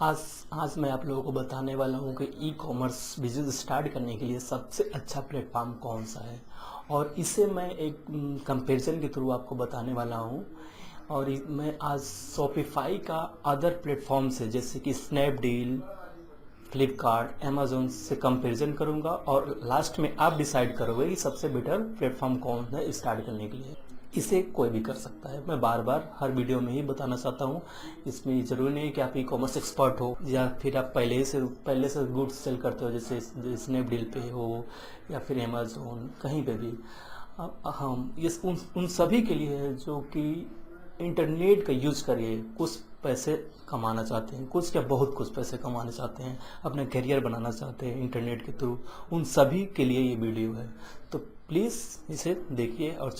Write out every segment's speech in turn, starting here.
आज आज मैं आप लोगों को बताने वाला हूँ कि ई कॉमर्स बिजनेस स्टार्ट करने के लिए सबसे अच्छा प्लेटफॉर्म कौन सा है। और इसे मैं एक कंपैरिजन के थ्रू आपको बताने वाला हूँ। और मैं आज शॉपिफाई का अदर प्लेटफॉर्म से जैसे कि स्नैपडील, फ्लिपकार्ट, अमेज़न से कंपैरिजन करूंगा और लास्ट में आप डिसाइड करोगे कि सबसे बेटर प्लेटफॉर्म कौन है स्टार्ट करने के लिए। इसे कोई भी कर सकता है, मैं बार बार हर वीडियो में ही बताना चाहता हूँ। इसमें ज़रूरी नहीं है कि आप ई कॉमर्स एक्सपर्ट हो या फिर आप पहले से गुड्स सेल करते हो, जैसे स्नैपडील पे हो या फिर अमेज़न, कहीं पे भी। हम ये उन सभी के लिए है जो कि इंटरनेट का यूज़ करिए कुछ पैसे कमाना चाहते हैं, कुछ क्या बहुत कुछ पैसे कमाना चाहते हैं, अपना करियर बनाना चाहते हैं इंटरनेट के थ्रू। उन सभी के लिए ये वीडियो है, तो प्लीज़ इसे देखिए। और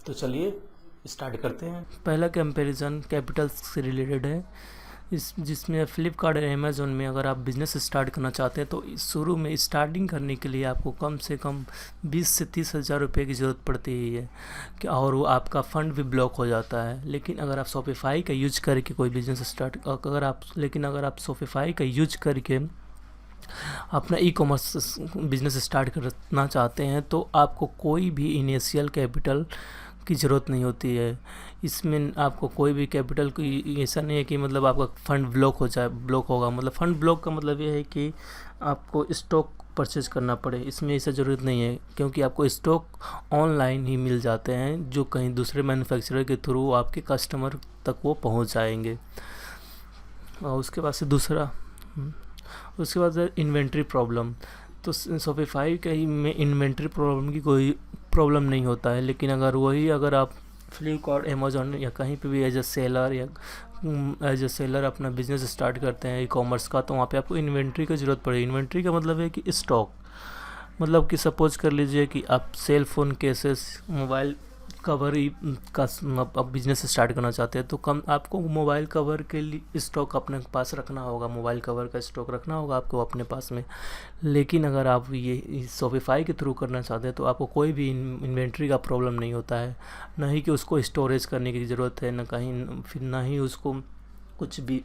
चलिए स्टार्ट करते हैं। पहला कंपैरिजन कैपिटल्स से रिलेटेड है, इस जिसमें फ्लिपकार्ट और अमेज़न में अगर आप बिज़नेस स्टार्ट करना चाहते हैं तो शुरू में स्टार्टिंग करने के लिए आपको कम से कम 20 से 30 हज़ार रुपये की ज़रूरत पड़ती है कि, और वो आपका फ़ंड भी ब्लॉक हो जाता है। लेकिन अगर आप शॉपिफाई का यूज करके कोई बिज़नेस स्टार्ट अगर आप शॉपिफाई का यूज करके अपना ई कॉमर्स बिज़नेस स्टार्ट करना चाहते हैं तो आपको कोई भी इनिशियल कैपिटल की ज़रूरत नहीं होती है। इसमें आपको कोई भी कैपिटल की ऐसा नहीं है कि मतलब आपका फ़ंड ब्लॉक होगा। मतलब फ़ंड ब्लॉक का मतलब ये है कि आपको स्टॉक परचेज करना पड़े, इसमें ऐसा ज़रूरत नहीं है, क्योंकि आपको स्टॉक ऑनलाइन ही मिल जाते हैं जो कहीं दूसरे मैन्युफैक्चरर के थ्रू आपके कस्टमर तक वो पहुंच जाएंगे। और उसके बाद इन्वेंट्री प्रॉब्लम। तो शॉपिफाई कहीं में इन्वेंट्री प्रॉब्लम की कोई प्रॉब्लम नहीं होता है। लेकिन अगर आप फ्लिपकार्ट, अमेज़न या कहीं पे भी एज अ सेलर अपना बिजनेस स्टार्ट करते हैं ई कॉमर्स का, तो वहाँ पे आपको इन्वेंट्री की ज़रूरत पड़ेगी। इन्वेंट्री का मतलब है कि स्टॉक, मतलब कि सपोज कर लीजिए कि आप cell phone cases, mobile cover का आप बिजनेस स्टार्ट करना चाहते हैं तो आपको मोबाइल कवर के लिए स्टॉक अपने पास रखना होगा, मोबाइल कवर का स्टॉक रखना होगा आपको अपने पास में। लेकिन अगर आप ये शॉपिफाई के थ्रू करना चाहते हैं तो आपको कोई भी इन्वेंट्री का प्रॉब्लम नहीं होता है, ना ही कि उसको स्टोरेज करने की ज़रूरत है, ना ही उसको कुछ भी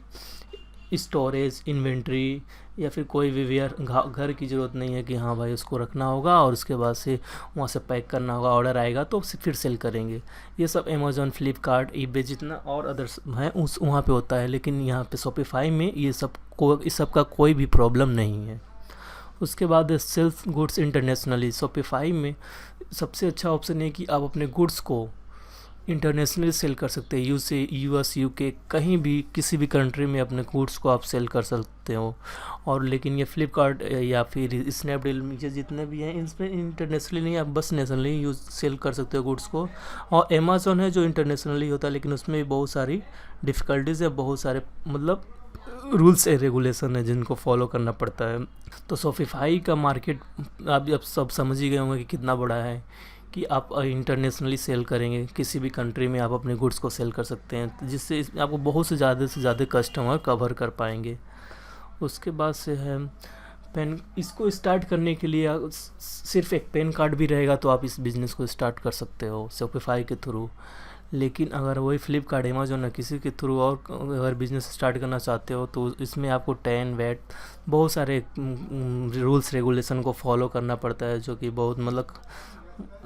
स्टोरेज, इन्वेंट्री या फिर कोई भी वेयर घर की ज़रूरत नहीं है कि हाँ भाई उसको रखना होगा और उसके बाद से वहाँ से पैक करना होगा, ऑर्डर आएगा तो फिर सेल करेंगे। ये सब अमेज़न, फ्लिपकार्ट, ईबे जितना और अदर्स हैं उस वहाँ पे होता है, लेकिन यहाँ पे शॉपिफाई में इस सब का कोई भी प्रॉब्लम नहीं है। उसके बाद सेल्स गुड्स इंटरनेशनली। शॉपिफाई में सबसे अच्छा ऑप्शन है कि आप अपने गुड्स को इंटरनेशनली सेल कर सकते हैं। यूएस, यूके, कहीं भी किसी भी कंट्री में अपने गुड्स को आप सेल कर सकते हो। और लेकिन ये फ्लिपकार्ट या फिर स्नैपडील, ये जितने भी हैं इसमें इंटरनेशनली नहीं, आप बस नेशनली यूज सेल कर सकते हो गुड्स को। और अमेज़न है जो इंटरनेशनली होता है, लेकिन उसमें भी बहुत सारी डिफ़िकल्टीज़ है, बहुत सारे मतलब रूल्स एंड रेगुलेशन है जिनको फॉलो करना पड़ता है। तो शॉपिफाई का मार्केट आप अब सब समझ ही गए होंगे कि कितना बड़ा है, कि आप इंटरनेशनली सेल करेंगे, किसी भी कंट्री में आप अपने गुड्स को सेल कर सकते हैं, जिससे आपको बहुत से ज़्यादा कस्टमर कवर कर पाएंगे। उसके बाद से है इसको स्टार्ट करने के लिए सिर्फ एक पैन कार्ड भी रहेगा तो आप इस बिज़नेस को स्टार्ट कर सकते हो शॉपिफाई के थ्रू। लेकिन अगर वही फ्लिपकार्ट, अमेज़न किसी के थ्रू और अगर बिज़नेस स्टार्ट करना चाहते हो तो इसमें आपको टैन वैट बहुत सारे रूल्स रेगुलेशन को फॉलो करना पड़ता है, जो कि बहुत मतलब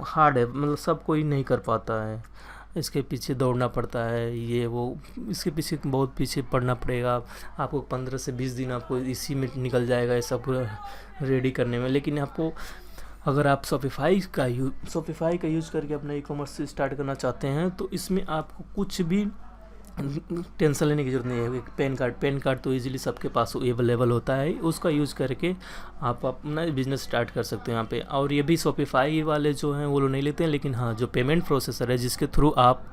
हार्ड है, मतलब सब कोई नहीं कर पाता है। इसके पीछे दौड़ना पड़ता है, ये वो इसके पीछे बहुत पीछे पड़ना पड़ेगा आपको। 15 से 20 दिन आपको इसी में निकल जाएगा ये सब रेडी करने में। लेकिन आपको अगर आप शॉपिफाई का यूज़ करके अपना ई कॉमर्स स्टार्ट करना चाहते हैं तो इसमें आपको कुछ भी टेंशन लेने की ज़रूरत नहीं है। पैन कार्ड तो इजीली सबके पास अवेलेबल होता है, उसका यूज़ करके आप अपना बिज़नेस स्टार्ट कर सकते हैं यहाँ पे। और ये भी शॉपिफाई वाले जो हैं वो लोग नहीं लेते हैं, लेकिन हाँ जो पेमेंट प्रोसेसर है जिसके थ्रू आप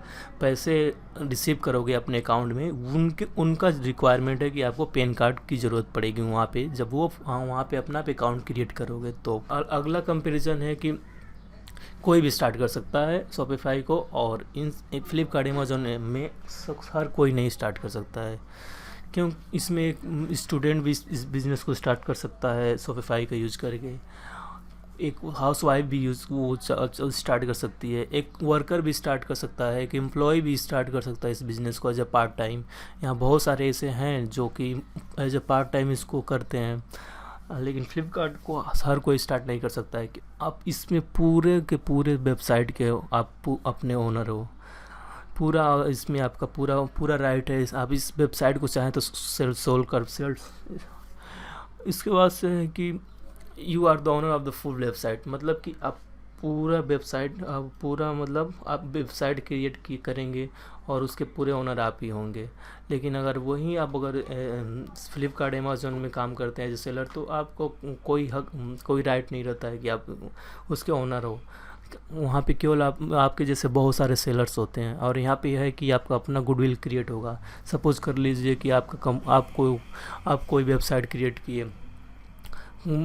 पैसे रिसीव करोगे अपने अकाउंट में, उनका रिक्वायरमेंट है कि आपको पैन कार्ड की ज़रूरत पड़ेगी वहाँ पे, जब वो वहाँ पे अपना अकाउंट क्रिएट करोगे तो। और अगला कंपेरिजन है कि कोई भी स्टार्ट कर सकता है शॉपिफाई को, और इन फ्लिपकार्ट, अमेज़न में हर कोई नहीं स्टार्ट कर सकता है। क्यों? इसमें एक स्टूडेंट भी इस बिज़नेस को स्टार्ट कर सकता है शॉपिफाई का यूज करके। एक हाउसवाइफ भी यूज़ वो स्टार्ट कर सकती है, एक वर्कर भी स्टार्ट कर सकता है, एक एम्प्लॉय भी स्टार्ट कर सकता है इस बिज़नेस को एज अ पार्ट टाइम। यहाँ बहुत सारे ऐसे हैं जो कि एज अ पार्ट टाइम इसको करते हैं। लेकिन फ्लिपकार्ट को हर कोई स्टार्ट नहीं कर सकता है कि आप इसमें पूरे के पूरे वेबसाइट के आप अपने ओनर हो। पूरा इसमें आपका पूरा पूरा राइट है। आप इस वेबसाइट को चाहें तो सेल सोल्व कर सेल। इसके बाद से है कि you are the owner of the full website, मतलब कि आप पूरा वेबसाइट आप पूरा मतलब आप वेबसाइट क्रिएट की करेंगे और उसके पूरे ओनर आप ही होंगे। लेकिन अगर वहीं आप अगर फ्लिपकार्ट अमेज़न में काम करते हैं एज सेलर, तो आपको कोई हक कोई राइट नहीं रहता है कि आप उसके ओनर हो। वहाँ पे केवल आपके जैसे बहुत सारे सेलर्स होते हैं, और यहाँ पे यह है कि आपका अपना गुडविल क्रिएट होगा। सपोज़ कर लीजिए कि आप कोई वेबसाइट क्रिएट किए,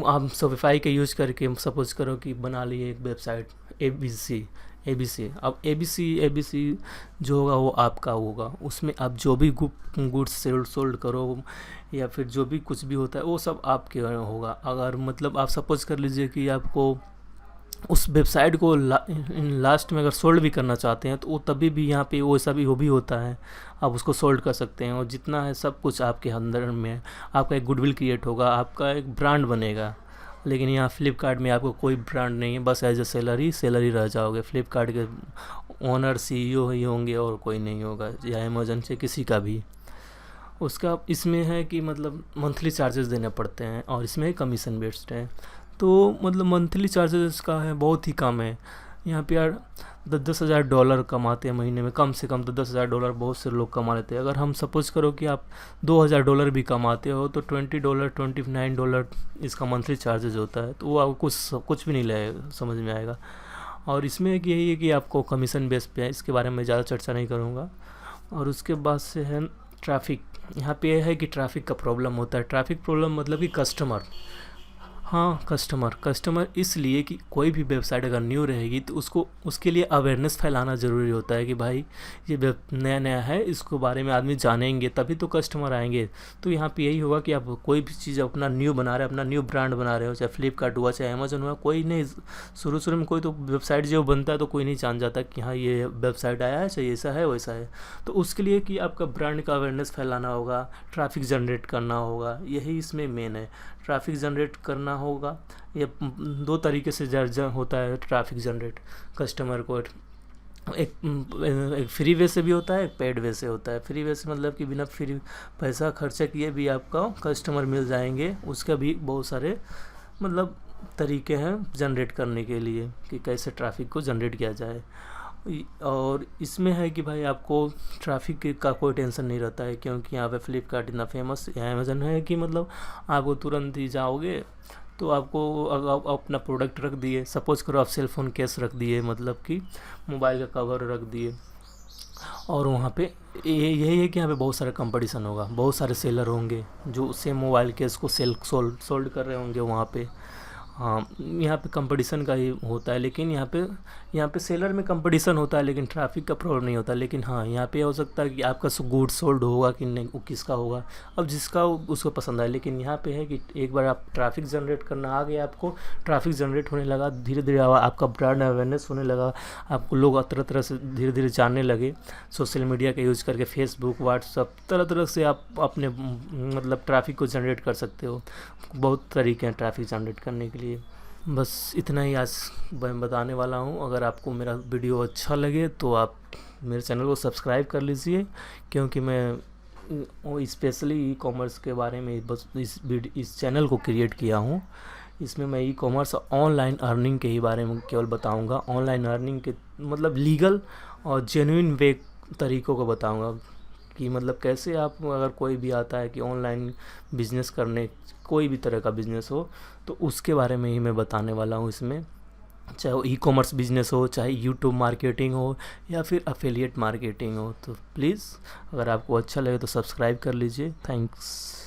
आप शॉपिफाई का यूज़ करके सपोज़ करो कि बना लिए एक वेबसाइट ABC। अब ABC जो होगा वो आपका होगा। उसमें आप जो भी गुड्स सोल्ड करो या फिर जो भी कुछ भी होता है वो सब आपके होगा। अगर मतलब आप सपोज़ कर लीजिए कि आपको उस वेबसाइट को लास्ट में अगर सोल्ड भी करना चाहते हैं तो वो तभी भी यहाँ पे वो सभी वो भी होता है, आप उसको सोल्ड कर सकते हैं। और जितना है सब कुछ आपके अंदर में आपका एक गुडविल क्रिएट होगा, आपका एक ब्रांड बनेगा। लेकिन यहाँ फ्लिपकार्ट में आपको कोई ब्रांड नहीं है, बस एज ए सेलर ही रह जाओगे। फ्लिपकार्ट के ओनर CEO ही होंगे और कोई नहीं होगा, या अमेज़न से किसी का भी। उसका इसमें है कि मतलब मंथली चार्जेस देने पड़ते हैं और इसमें कमीशन बेस्ड है। तो मतलब मंथली चार्जेस का है बहुत ही कम है। यहाँ पे यार 10,000 कमाते हैं महीने में, कम से कम तो $10,000 बहुत से लोग कमा लेते हैं। अगर हम सपोज़ करो कि आप $2,000 भी कमाते हो तो $20 $29 इसका मंथली चार्जेज होता है। तो वो आपको कुछ भी नहीं लगेगा, समझ में आएगा। और इसमें एक यही है कि आपको कमीशन बेस पे है, इसके बारे में ज़्यादा चर्चा नहीं करूँगा। और उसके बाद से है ट्रैफ़िक। यहाँ पे यह है कि ट्रैफ़िक का प्रॉब्लम होता है। ट्रैफ़िक प्रॉब्लम मतलब कि कस्टमर, हाँ कस्टमर इसलिए कि कोई भी वेबसाइट अगर न्यू रहेगी तो उसके लिए अवेयरनेस फैलाना ज़रूरी होता है कि भाई ये वेब नया है, इसको बारे में आदमी जानेंगे तभी तो कस्टमर आएंगे। तो यहाँ पे यही होगा कि आप कोई भी चीज़ अपना न्यू बना रहे हो, अपना न्यू ब्रांड बना रहे हो, चाहे फ्लिपकार्ट हुआ चाहे अमेज़न हुआ, कोई नहीं शुरू में कोई तो वेबसाइट जो बनता है तो कोई नहीं जान जाता कि हाँ ये वेबसाइट आया है, चाहे ऐसा है वैसा है। तो उसके लिए कि आपका ब्रांड का अवेयरनेस फैलाना होगा, ट्रैफिक जनरेट करना होगा, यही इसमें मेन है। ट्रैफिक जनरेट करना होगा, ये 2 तरीके से होता है ट्रैफिक जनरेट कस्टमर को। एक फ्री वे से भी होता है, एक पेड वे से होता है। फ्री वे से मतलब कि बिना फ्री पैसा खर्चा किए भी आपका कस्टमर मिल जाएंगे। उसका भी बहुत सारे मतलब तरीके हैं जनरेट करने के लिए कि कैसे ट्रैफिक को जनरेट किया जाए। और इसमें है कि भाई आपको ट्रैफिक का कोई टेंशन नहीं रहता है, क्योंकि यहाँ पे फ्लिपकार्ट इतना फेमस या अमेज़न है कि मतलब आपको तुरंत ही जाओगे तो आपको अगर आप अपना प्रोडक्ट रख दिए, सपोज़ करो आप सेल फ़ोन केस रख दिए, मतलब कि मोबाइल का कवर रख दिए, और वहाँ पे यही है कि यहाँ पे बहुत सारा कंपटीशन होगा, बहुत सारे सेलर होंगे जो सेम मोबाइल केस को सोल्ड कर रहे होंगे वहाँ पे। हाँ, यहाँ पे कंपटीशन का ही होता है। लेकिन यहाँ पे सेलर में कंपटीशन होता है, लेकिन ट्रैफिक का प्रॉब्लम नहीं होता। लेकिन हाँ, यहाँ पे हो सकता है कि आपका गुड सोल्ड होगा कि नहीं, वो किसका होगा, अब जिसका उसको पसंद आए। लेकिन यहाँ पे है कि एक बार आप ट्रैफिक जनरेट करना आ गया, आपको ट्रैफिक जनरेट होने लगा, धीरे धीरे आपका ब्रांड अवेयरनेस होने लगा, आपको लोग तरह तरह से धीरे धीरे जानने लगे। सोशल मीडिया का यूज़ करके फेसबुक, व्हाट्सअप, तरह तरह से आप अपने मतलब ट्रैफिक को जनरेट कर सकते हो। बहुत तरीके हैं ट्रैफिक जनरेट करने के लिए। बस इतना ही आज मैं बताने वाला हूँ। अगर आपको मेरा वीडियो अच्छा लगे तो आप मेरे चैनल को सब्सक्राइब कर लीजिए, क्योंकि मैं स्पेशली ई कॉमर्स के बारे में बस इस चैनल को क्रिएट किया हूँ। इसमें मैं ई कॉमर्स ऑनलाइन अर्निंग के ही बारे में केवल बताऊँगा। ऑनलाइन अर्निंग के मतलब लीगल और जेन्युइन वे तरीक़ों को बताऊँगा कि मतलब कैसे आप, अगर कोई भी आता है कि ऑनलाइन बिज़नेस करने, कोई भी तरह का बिज़नेस हो, तो उसके बारे में ही मैं बताने वाला हूँ इसमें। चाहे वो ई कॉमर्स बिज़नेस हो, चाहे यूट्यूब मार्केटिंग हो, या फिर एफिलिएट मार्केटिंग हो। तो प्लीज़ अगर आपको अच्छा लगे तो सब्सक्राइब कर लीजिए। थैंक्स।